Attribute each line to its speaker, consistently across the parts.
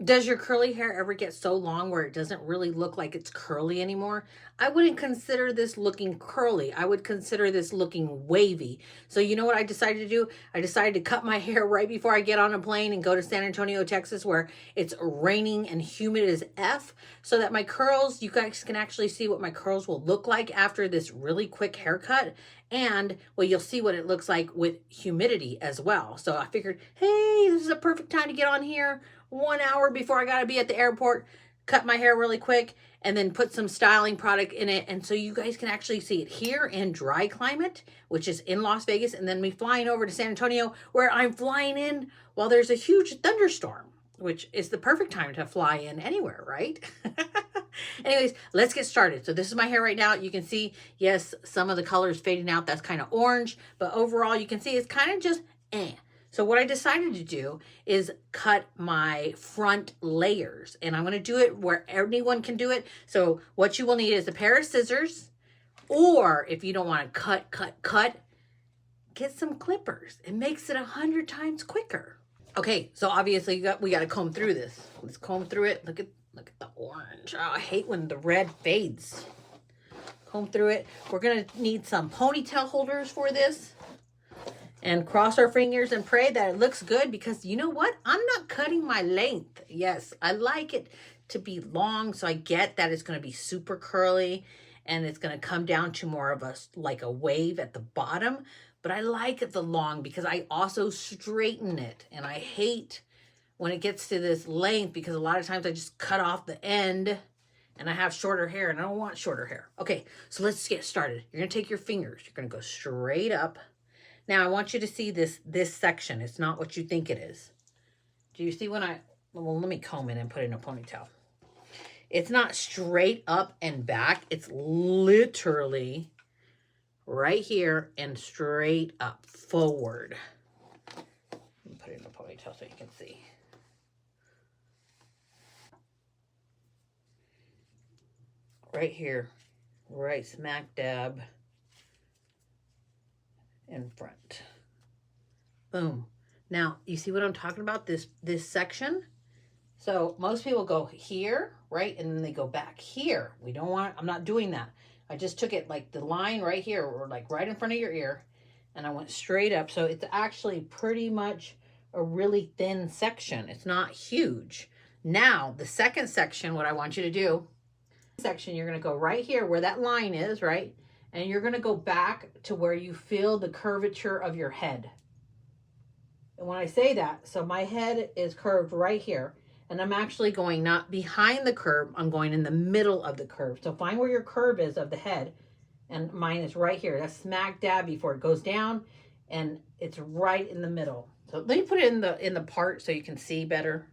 Speaker 1: Does your curly hair ever get so long where it doesn't really look like it's curly anymore? I wouldn't consider this looking curly. I would consider this looking wavy. So you know what I decided to do? I decided to cut my hair right before I get on a plane and go to San Antonio, Texas, where it's raining and humid as F, so that my curls, you guys can actually see what my curls will look like after this really quick haircut. And well, you'll see what it looks like with humidity as well. So I figured, hey, this is a perfect time to get on here 1 hour before I got to be at the airport, cut my hair really quick, and then put some styling product in it. And so you guys can actually see it here in dry climate, which is in Las Vegas. And then me flying over to San Antonio, where I'm flying in while there's a huge thunderstorm, which is the perfect time to fly in anywhere, right? Anyways, let's get started. So this is my hair right now. You can see, yes, some of the color is fading out. That's kind of orange. But overall, you can see it's kind of just eh. So what I decided to do is cut my front layers, and I'm going to do it where anyone can do it. So what you will need is a pair of scissors, or if you don't want to cut, get some clippers. It makes it 100 times quicker. Okay, so obviously we got to comb through this. Let's comb through it. Look at the orange. Oh, I hate when the red fades. Comb through it. We're going to need some ponytail holders for this. And cross our fingers and pray that it looks good, because you know what? I'm not cutting my length. Yes, I like it to be long, so I get that it's going to be super curly and it's going to come down to more of like a wave at the bottom. But I like it the long because I also straighten it. And I hate when it gets to this length, because a lot of times I just cut off the end and I have shorter hair, and I don't want shorter hair. Okay, so let's get started. You're going to take your fingers. You're going to go straight up. Now, I want you to see this section. It's not what you think it is. Do you see when well, let me comb it and put it in a ponytail. It's not straight up and back. It's literally right here and straight up forward. Let me put it in a ponytail so you can see. Right here, right smack dab in front. Boom. Now, you see what I'm talking about? This section. So most people go here, right? And then they go back here. We don't want, I'm not doing that. I just took it like the line right here, or like right in front of your ear, and I went straight up. So it's actually pretty much a really thin section. It's not huge. Now, the second section, what I want you to do, section, you're going to go right here where that line is, right? And you're going to go back to where you feel the curvature of your head. And when I say that, so my head is curved right here, and I'm actually going not behind the curve, I'm going in the middle of the curve. So find where your curve is of the head, and mine is right here. That's smack dab before it goes down, and it's right in the middle. So let me put it in the part so you can see better.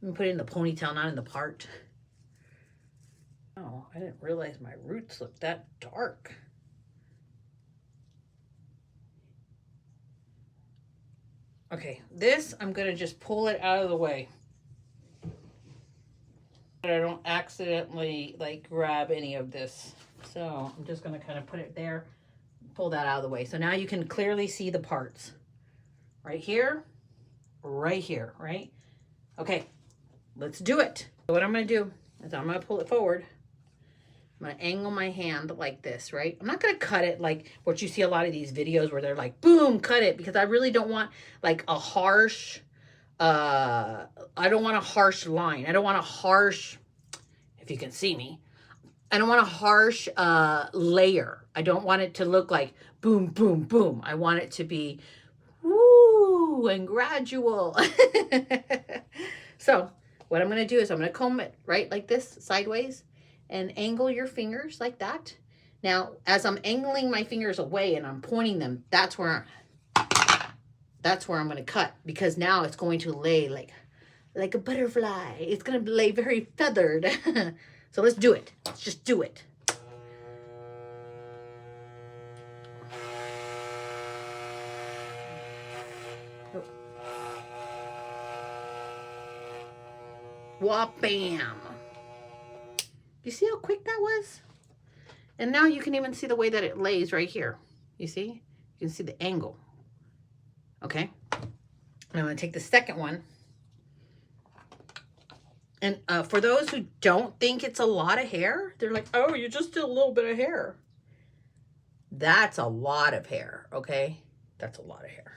Speaker 1: Let me put it in the ponytail, not in the part. Oh, I didn't realize my roots looked that dark. Okay, this, I'm going to just pull it out of the way, but I don't accidentally like grab any of this. So I'm just going to kind of put it there, pull that out of the way. So now you can clearly see the parts. Right here, right? Okay, let's do it. So what I'm going to do is I'm going to pull it forward. I'm going to angle my hand like this, right? I'm not going to cut it like what you see a lot of these videos where they're like, boom, cut it, because I really don't want like a harsh, I don't want a harsh line. I don't want a harsh, if you can see me, I don't want a harsh layer. I don't want it to look like boom, boom, boom. I want it to be woo and gradual. So what I'm going to do is I'm going to comb it right like this sideways, and angle your fingers like that. Now, as I'm angling my fingers away and I'm pointing them, that's where I'm going to cut, because now it's going to lay like a butterfly. It's going to lay very feathered. So let's do it. Let's just do it. Wha-bam. You see how quick that was? And now you can even see the way that it lays right here. You see? You can see the angle. Okay? And I'm going to take the second one. And for those who don't think it's a lot of hair, they're like, oh, you just did a little bit of hair. That's a lot of hair, okay? That's a lot of hair.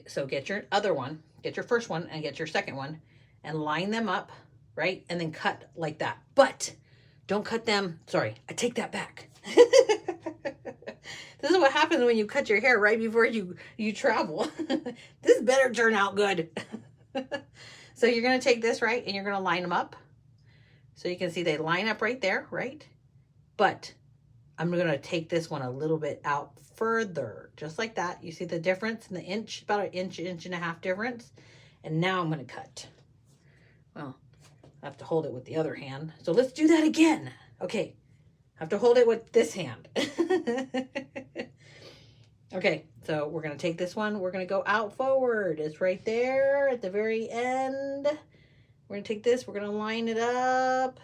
Speaker 1: So get your other one, get your first one and get your second one and line them up, right? And then cut like that. But don't cut them. Sorry, I take that back. This is what happens when you cut your hair right before you travel. This better turn out good. So you're going to take this, right? And you're going to line them up. So you can see they line up right there, right? But I'm going to take this one a little bit out further, just like that. You see the difference in the inch, about an inch, inch and a half difference. And now I'm going to cut. Well, I have to hold it with the other hand. So let's do that again. Okay. I have to hold it with this hand. Okay, so we're going to take this one. We're going to go out forward. It's right there at the very end. We're going to take this. We're going to line it up.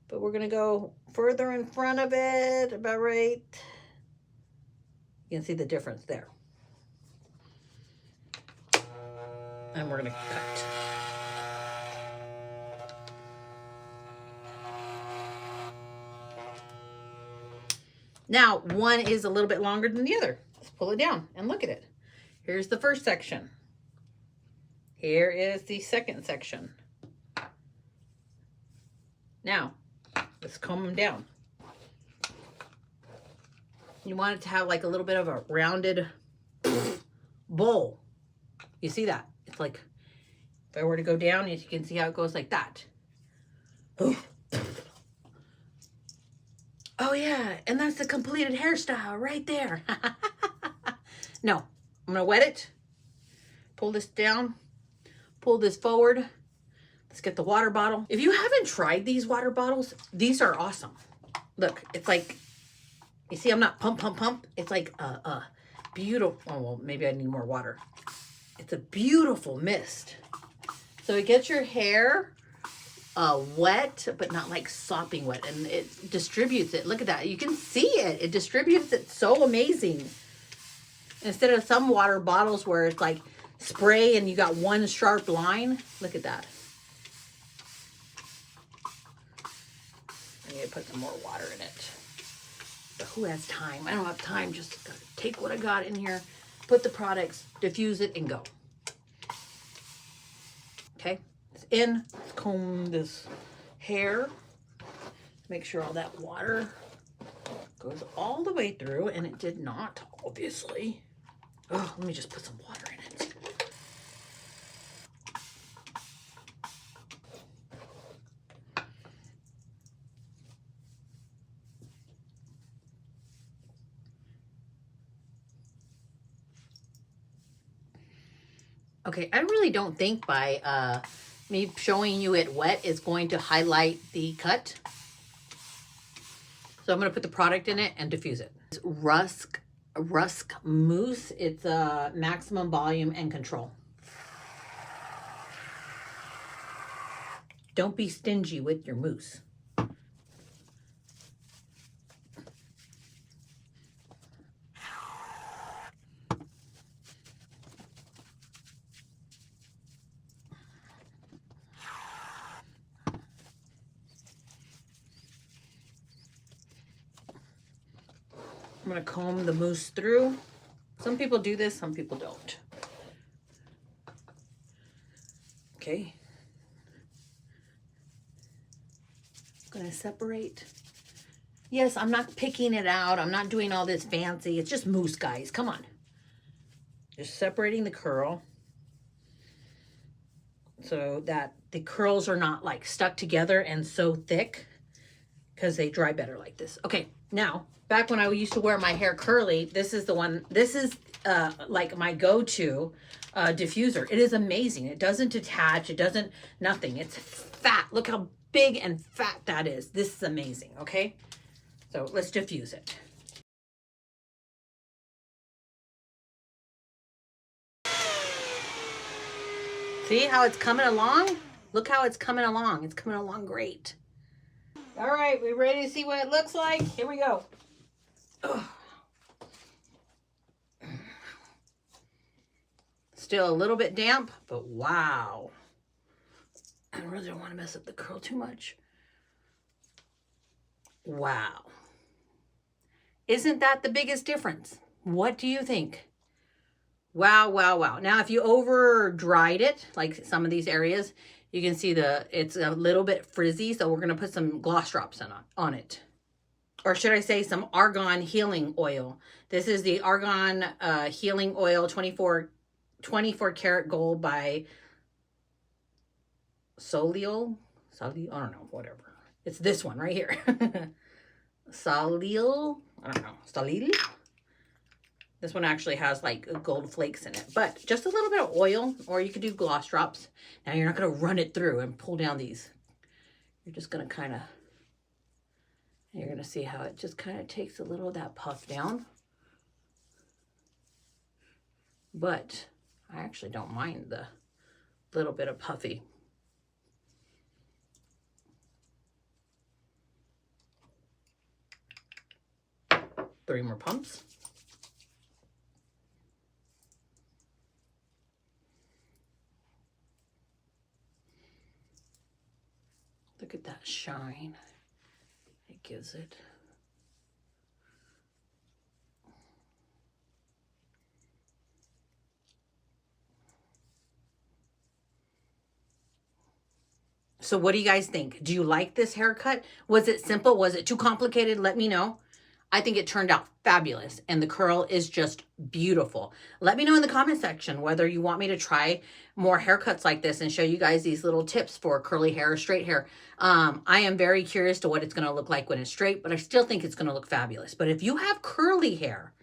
Speaker 1: But we're going to go further in front of it. About right. You can see the difference there. And we're going to cut. Now, one is a little bit longer than the other. Let's pull it down and look at it. Here's the first section. Here is the second section. Now, let's comb them down. You want it to have like a little bit of a rounded bowl. You see that? It's like, if I were to go down, you can see how it goes like that. Oh yeah, and that's the completed hairstyle right there. No, I'm gonna wet it. Pull this down. Pull this forward. Let's get the water bottle. If you haven't tried these water bottles, these are awesome. Look, it's like, you see I'm not pump, pump, pump. It's like beautiful, oh, well, maybe I need more water. It's a beautiful mist. So it gets your hair wet, but not like sopping wet, and it distributes it. Look at that. You can see it. It distributes it so amazing. Instead of some water bottles where it's like spray and you got one sharp line. Look at that. I need to put some more water in it. But who has time? I don't have time. Just gotta take what I got in here, put the products, diffuse it, and go. Okay. In, comb this hair, make sure all that water goes all the way through, and it did not, obviously. Oh, let me just put some water in it. Okay, I really don't think by me showing you it wet is going to highlight the cut. So I'm going to put the product in it and diffuse it. It's Rusk Mousse. It's maximum volume and control. Don't be stingy with your mousse. I'm going to comb the mousse through. Some people do this, some people don't. Okay. I'm going to separate. Yes, I'm not picking it out. I'm not doing all this fancy. It's just mousse, guys. Come on. Just separating the curl so that the curls are not like stuck together and so thick, because they dry better like this. Okay, now, back when I used to wear my hair curly, this is the one, this is like my go-to diffuser. It is amazing. It doesn't detach. It doesn't, nothing. It's fat. Look how big and fat that is. This is amazing, okay? So let's diffuse it. See how it's coming along? Look how it's coming along. It's coming along great. All right, we ready to see what it looks like? Here we go. Ugh. still a little bit damp, but wow. I really don't want to mess up the curl too much. Wow. Isn't that the biggest difference? What do you think? Wow, wow, wow. Now, if you over dried it, like some of these areas, you can see it's a little bit frizzy. So we're going to put some gloss drops on it. Or should I say some argan healing oil. This is the argan healing oil 24 karat gold by Solil. I don't know, whatever. It's this one right here. Salil. I don't know. Salil. This one actually has like gold flakes in it, but just a little bit of oil, or you could do gloss drops. Now you're not going to run it through and pull down these. You're just going to kind of, you're going to see how it just kind of takes a little of that puff down. But I actually don't mind the little bit of puffy. Three more pumps. Look at that shine it gives it. So what do you guys think? Do you like this haircut? Was it simple? Was it too complicated? Let me know. I think it turned out fabulous, and the curl is just beautiful. Let me know in the comment section whether you want me to try more haircuts like this and show you guys these little tips for curly hair or straight hair. I am very curious to what it's going to look like when it's straight, but I still think it's going to look fabulous. But if you have curly hair,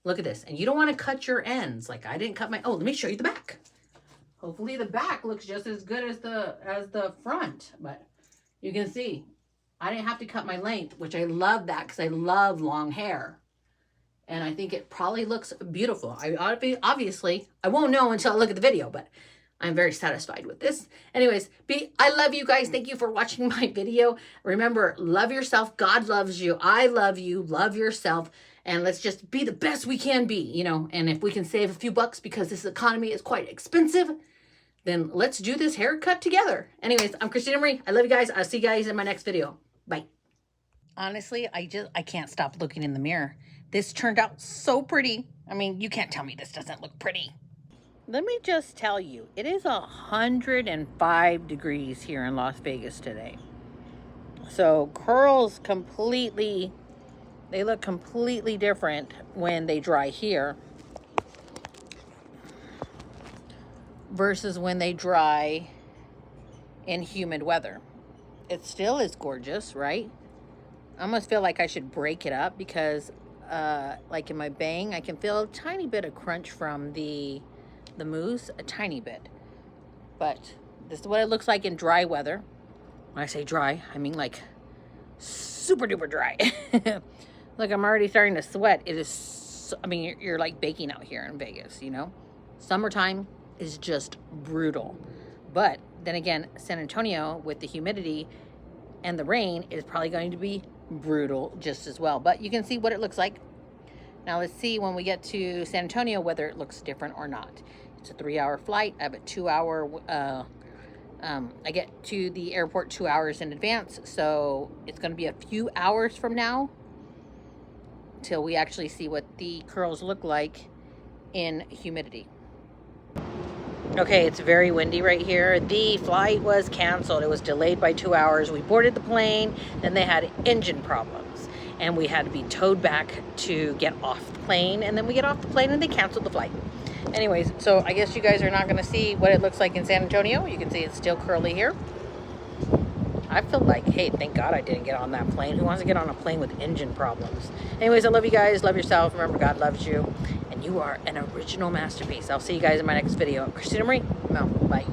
Speaker 1: look at this, and you don't want to cut your ends. Like I didn't cut my, oh, let me show you the back. Hopefully the back looks just as good as the front, but you can see I didn't have to cut my length, which I love that because I love long hair. And I think it probably looks beautiful. Obviously, I won't know until I look at the video, but I'm very satisfied with this. Anyways, I love you guys. Thank you for watching my video. Remember, love yourself. God loves you. I love you. Love yourself. And let's just be the best we can be, you know. And if we can save a few bucks because this economy is quite expensive, then let's do this haircut together. Anyways, I'm Christina Marie. I love you guys. I'll see you guys in my next video. Bye. Honestly, I can't stop looking in the mirror. This turned out so pretty. I mean, you can't tell me this doesn't look pretty. Let me just tell you, it is 105 degrees here in Las Vegas today. So curls they look completely different when they dry here versus when they dry in humid weather. It still is gorgeous, right? I almost feel like I should break it up because like in my bang, I can feel a tiny bit of crunch from the mousse, a tiny bit. But this is what it looks like in dry weather. When I say dry, I mean like super duper dry. Look, I'm already starting to sweat. It is, I mean, you're like baking out here in Vegas, you know? Summertime is just brutal. But then again, San Antonio with the humidity and the rain is probably going to be brutal just as well. But you can see what it looks like. Now let's see when we get to San Antonio whether it looks different or not. It's a 3-hour flight. I have a 2-hour, I get to the airport 2 hours in advance. So it's going to be a few hours from now till we actually see what the curls look like in humidity. Okay, it's very windy right here. The flight was canceled. It was delayed by 2 hours. We boarded the plane, then they had engine problems, and we had to be towed back to get off the plane, and then we get off the plane and they canceled the flight. Anyways, so I guess you guys are not going to see what it looks like in San Antonio. You can see it's still curly here. I feel like, hey, thank God I didn't get on that plane. Who wants to get on a plane with engine problems? Anyways, I love you guys. Love yourself. Remember, God loves you. And you are an original masterpiece. I'll see you guys in my next video. Christina Marie. No, bye.